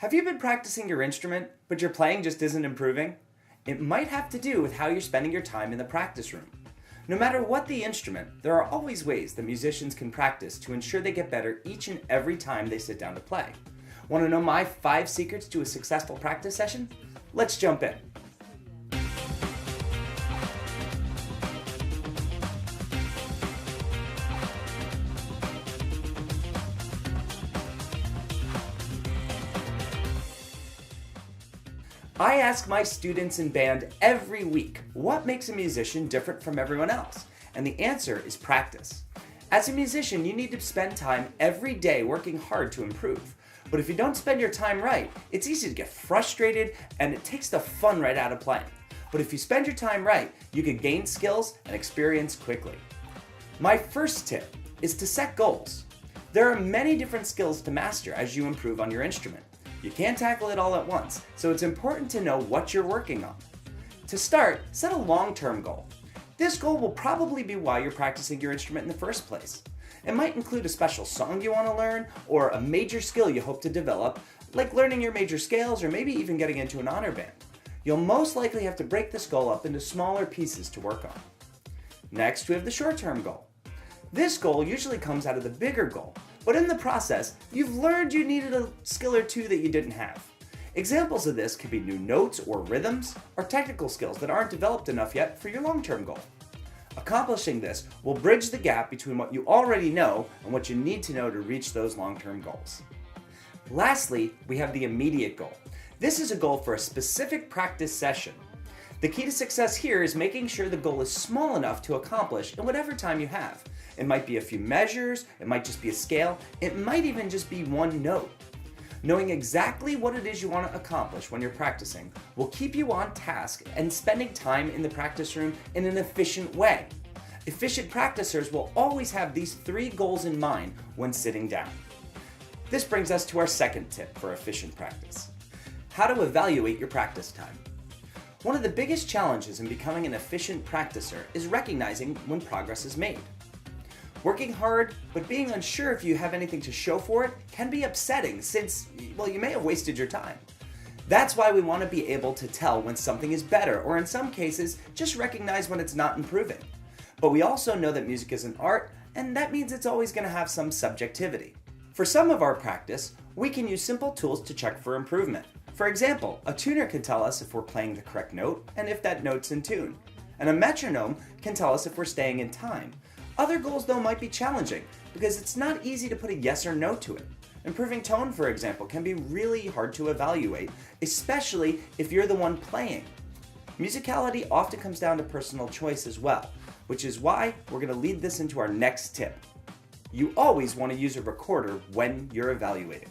Have you been practicing your instrument, but your playing just isn't improving? It might have to do with how you're spending your time in the practice room. No matter what the instrument, there are always ways that musicians can practice to ensure they get better each and every time they sit down to play. Want to know my 5 secrets to a successful practice session? Let's jump in. I ask my students in band every week, what makes a musician different from everyone else? And the answer is practice. As a musician, you need to spend time every day working hard to improve. But if you don't spend your time right, it's easy to get frustrated and it takes the fun right out of playing. But if you spend your time right, you can gain skills and experience quickly. My first tip is to set goals. There are many different skills to master as you improve on your instrument. You can't tackle it all at once, so it's important to know what you're working on. To start, set a long-term goal. This goal will probably be why you're practicing your instrument in the first place. It might include a special song you want to learn, or a major skill you hope to develop, like learning your major scales or maybe even getting into an honor band. You'll most likely have to break this goal up into smaller pieces to work on. Next, we have the short-term goal. This goal usually comes out of the bigger goal, but in the process, you've learned you needed a skill or two that you didn't have. Examples of this could be new notes or rhythms, or technical skills that aren't developed enough yet for your long-term goal. Accomplishing this will bridge the gap between what you already know and what you need to know to reach those long-term goals. Lastly, we have the immediate goal. This is a goal for a specific practice session. The key to success here is making sure the goal is small enough to accomplish in whatever time you have. It might be a few measures, it might just be a scale, it might even just be one note. Knowing exactly what it is you want to accomplish when you're practicing will keep you on task and spending time in the practice room in an efficient way. Efficient practicers will always have these 3 goals in mind when sitting down. This brings us to our second tip for efficient practice: how to evaluate your practice time. One of the biggest challenges in becoming an efficient practicer is recognizing when progress is made. Working hard, but being unsure if you have anything to show for it can be upsetting since, well, you may have wasted your time. That's why we want to be able to tell when something is better, or in some cases, just recognize when it's not improving. But we also know that music is an art, and that means it's always going to have some subjectivity. For some of our practice, we can use simple tools to check for improvement. For example, a tuner can tell us if we're playing the correct note and if that note's in tune. And a metronome can tell us if we're staying in time. Other goals, though, might be challenging because it's not easy to put a yes or no to it. Improving tone, for example, can be really hard to evaluate, especially if you're the one playing. Musicality often comes down to personal choice as well, which is why we're going to lead this into our next tip. You always want to use a recorder when you're evaluating.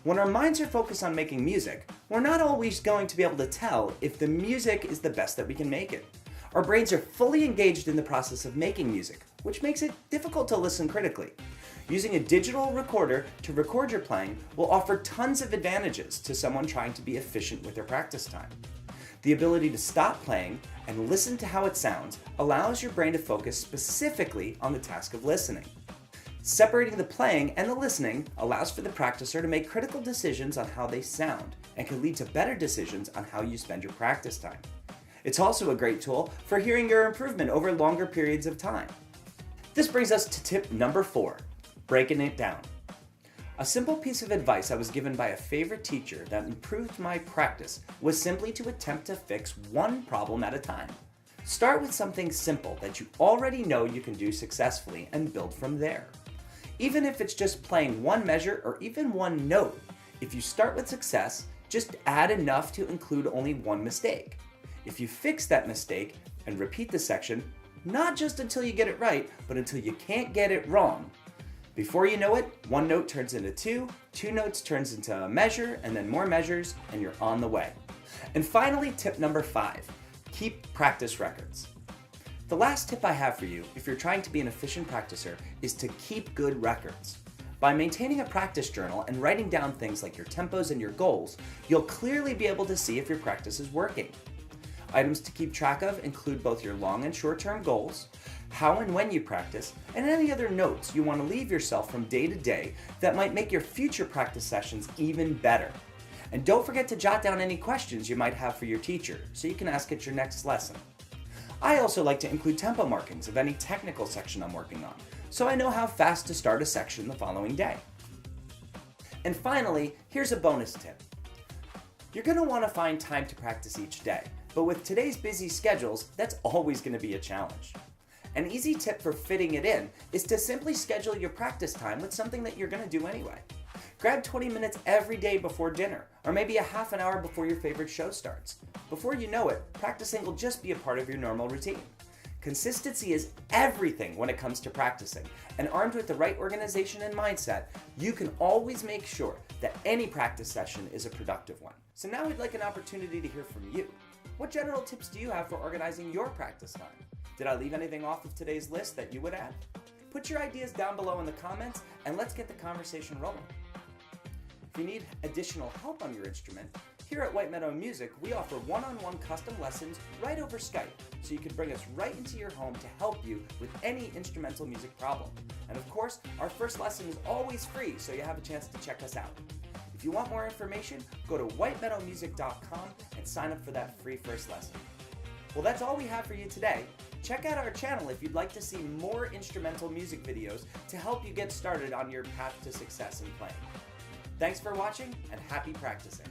When our minds are focused on making music, we're not always going to be able to tell if the music is the best that we can make it. Our brains are fully engaged in the process of making music, which makes it difficult to listen critically. Using a digital recorder to record your playing will offer tons of advantages to someone trying to be efficient with their practice time. The ability to stop playing and listen to how it sounds allows your brain to focus specifically on the task of listening. Separating the playing and the listening allows for the practicer to make critical decisions on how they sound and can lead to better decisions on how you spend your practice time. It's also a great tool for hearing your improvement over longer periods of time. This brings us to tip number 4, breaking it down. A simple piece of advice I was given by a favorite teacher that improved my practice was simply to attempt to fix one problem at a time. Start with something simple that you already know you can do successfully and build from there. Even if it's just playing one measure or even one note, if you start with success, just add enough to include only one mistake. If you fix that mistake and repeat the section, not just until you get it right, but until you can't get it wrong. Before you know it, one note turns into 2 notes turns into a measure, and then more measures, and you're on the way. And finally, tip number 5, keep practice records. The last tip I have for you, if you're trying to be an efficient practicer, is to keep good records. By maintaining a practice journal and writing down things like your tempos and your goals, you'll clearly be able to see if your practice is working. Items to keep track of include both your long and short-term goals, how and when you practice, and any other notes you want to leave yourself from day to day that might make your future practice sessions even better. And don't forget to jot down any questions you might have for your teacher so you can ask at your next lesson. I also like to include tempo markings of any technical section I'm working on, so I know how fast to start a section the following day. And finally, here's a bonus tip. You're going to want to find time to practice each day, but with today's busy schedules, that's always going to be a challenge. An easy tip for fitting it in is to simply schedule your practice time with something that you're going to do anyway. Grab 20 minutes every day before dinner, or maybe a half an hour before your favorite show starts. Before you know it, practicing will just be a part of your normal routine. Consistency is everything when it comes to practicing, and armed with the right organization and mindset, you can always make sure that any practice session is a productive one. So now we'd like an opportunity to hear from you. What general tips do you have for organizing your practice time? Did I leave anything off of today's list that you would add? Put your ideas down below in the comments, and let's get the conversation rolling. If you need additional help on your instrument, here at White Meadow Music, we offer one-on-one custom lessons right over Skype, so you can bring us right into your home to help you with any instrumental music problem. And of course, our first lesson is always free, so you have a chance to check us out. If you want more information, go to whitemeadowmusic.com and sign up for that free first lesson. Well, that's all we have for you today. Check out our channel if you'd like to see more instrumental music videos to help you get started on your path to success in playing. Thanks for watching, and happy practicing.